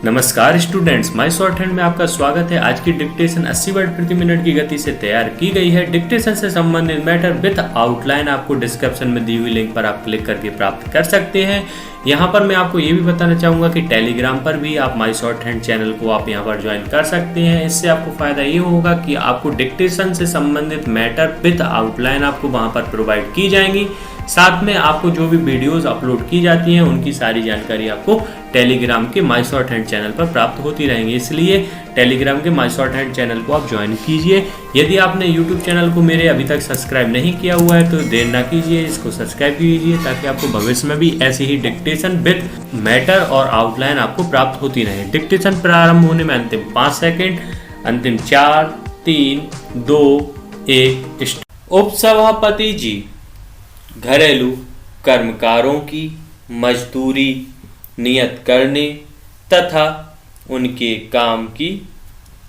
नमस्कार students, my short hand में आपका स्वागत है। आज की डिक्टेशन 80 वर्ड प्रति मिनट की गति से तैयार की गई है। डिक्टेशन से संबंधित मैटर विद आउटलाइन आपको डिस्क्रिप्शन में दी हुई लिंक पर आप क्लिक करके प्राप्त कर सकते हैं। यहाँ पर मैं आपको ये भी बताना चाहूँगा कि टेलीग्राम पर भी आप माय शॉर्ट हैंड चैनल को आप यहाँ पर ज्वाइन कर सकते हैं। इससे आपको फ़ायदा ये होगा कि आपको डिक्टेशन से संबंधित मैटर विद आउटलाइन आपको वहाँ पर प्रोवाइड की जाएंगी। साथ में आपको जो भी वीडियोस अपलोड की जाती हैं उनकी सारी जानकारी आपको टेलीग्राम के माय शॉर्ट हैंड चैनल पर प्राप्त होती रहेंगी। इसलिए टेलीग्राम के माय शॉर्ट हैंड चैनल को आप ज्वाइन कीजिए। यदि आपने यूट्यूब चैनल को मेरे अभी तक सब्सक्राइब नहीं किया हुआ है तो देर ना कीजिए, इसको सब्सक्राइब कीजिए ताकि आपको भविष्य में भी ऐसी ही डिक्टेशन विद मैटर और आउटलाइन आपको प्राप्त होती रहे। डिक्टेशन प्रारंभ होने में अंतिम 5 सेकेंड, अंतिम 4, 3, 2, 1। उपसभापति जी घरेलू कर्मकारों की मजदूरी नियत करने तथा उनके काम की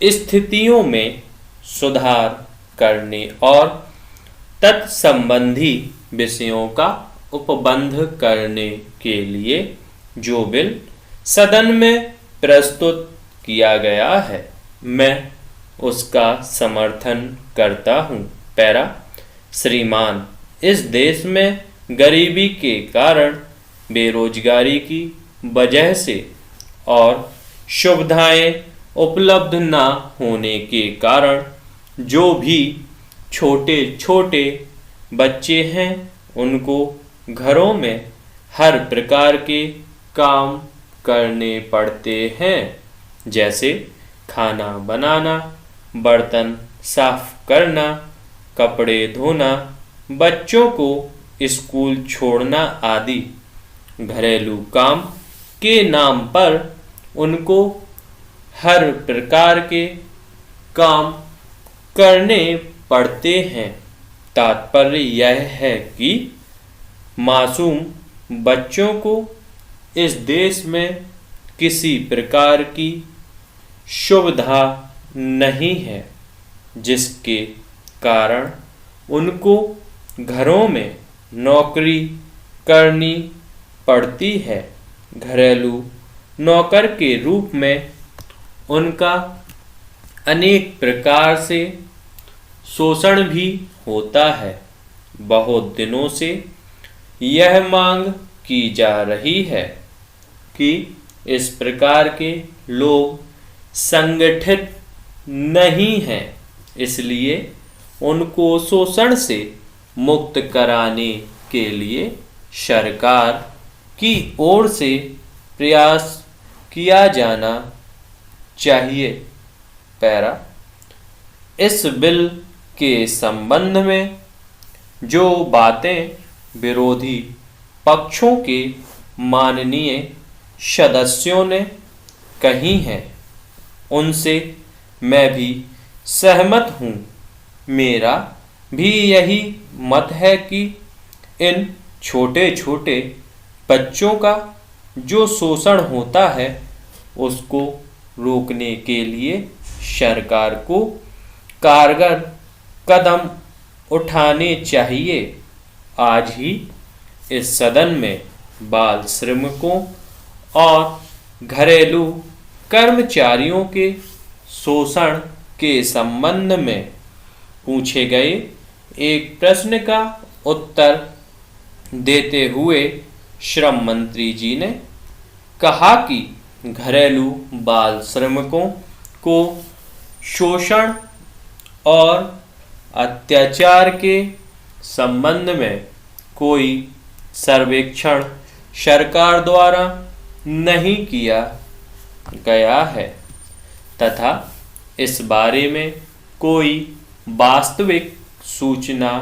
स्थितियों में सुधार करने और तत्संबंधी विषयों का उपबंध करने के लिए जो बिल सदन में प्रस्तुत किया गया है, मैं उसका समर्थन करता हूँ। पैरा, श्रीमान, इस देश में गरीबी के कारण, बेरोजगारी की वजह से और सुविधाएं उपलब्ध न होने के कारण जो भी छोटे छोटे बच्चे हैं उनको घरों में हर प्रकार के काम करने पड़ते हैं, जैसे खाना बनाना, बर्तन साफ करना, कपड़े धोना, बच्चों को स्कूल छोड़ना आदि। घरेलू काम के नाम पर उनको हर प्रकार के काम करने पड़ते हैं। तात्पर्य यह है कि मासूम बच्चों को इस देश में किसी प्रकार की सुविधा नहीं है, जिसके कारण उनको घरों में नौकरी करनी पड़ती है। घरेलू नौकर के रूप में उनका अनेक प्रकार से शोषण भी होता है। बहुत दिनों से यह मांग की जा रही है कि इस प्रकार के लोग संगठित नहीं हैं, इसलिए उनको शोषण से मुक्त कराने के लिए सरकार की ओर से प्रयास किया जाना चाहिए। पैरा, इस बिल के संबंध में जो बातें विरोधी पक्षों के माननीय सदस्यों ने कही हैं उनसे मैं भी सहमत हूँ। मेरा भी यही मत है कि इन छोटे छोटे बच्चों का जो शोषण होता है उसको रोकने के लिए सरकार को कारगर कदम उठाने चाहिए। आज ही इस सदन में बाल श्रमिकों और घरेलू कर्मचारियों के शोषण के संबंध में पूछे गए एक प्रश्न का उत्तर देते हुए श्रम मंत्री जी ने कहा कि घरेलू बाल श्रमिकों को शोषण और अत्याचार के संबंध में कोई सर्वेक्षण सरकार द्वारा नहीं किया गया है तथा इस बारे में कोई वास्तविक सूचना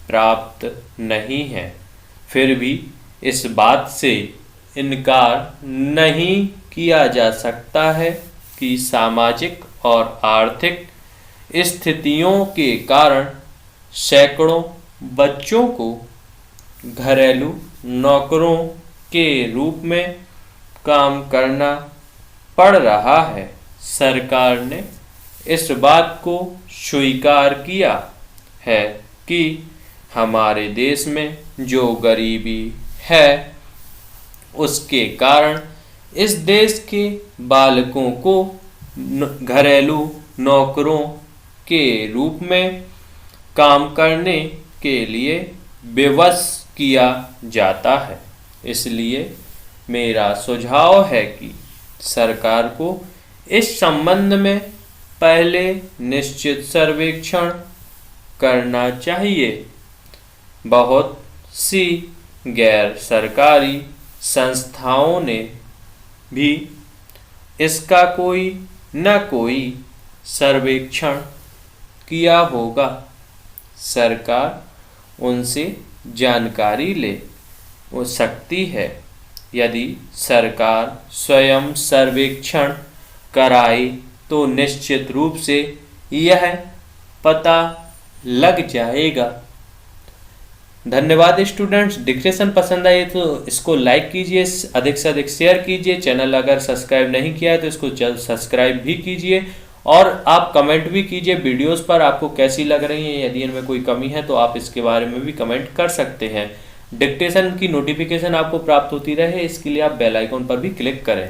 प्राप्त नहीं है। फिर भी इस बात से इनकार नहीं किया जा सकता है कि सामाजिक और आर्थिक स्थितियों के कारण सैकड़ों बच्चों को घरेलू नौकरों के रूप में काम करना पड़ रहा है। सरकार ने इस बात को स्वीकार किया है कि हमारे देश में जो गरीबी है उसके कारण इस देश के बालकों को घरेलू नौकरों के रूप में काम करने के लिए विवश किया जाता है। इसलिए मेरा सुझाव है कि सरकार को इस संबंध में पहले निश्चित सर्वेक्षण करना चाहिए। बहुत सी गैर सरकारी संस्थाओं ने भी इसका कोई न कोई सर्वेक्षण किया होगा। सरकार उनसे जानकारी ले सकती है। यदि सरकार स्वयं सर्वेक्षण कराए तो निश्चित रूप से यह पता लग जाएगा। धन्यवाद स्टूडेंट्स। डिक्टेशन पसंद आए तो इसको लाइक कीजिए, अधिक से अधिक शेयर कीजिए। चैनल अगर सब्सक्राइब नहीं किया है तो इसको जल्द सब्सक्राइब भी कीजिए और आप कमेंट भी कीजिए वीडियोस पर आपको कैसी लग रही हैं। यदि इनमें कोई कमी है तो आप इसके बारे में भी कमेंट कर सकते हैं। डिक्टेशन की नोटिफिकेशन आपको प्राप्त होती रहे इसके लिए आप बेल आइकॉन पर भी क्लिक करें।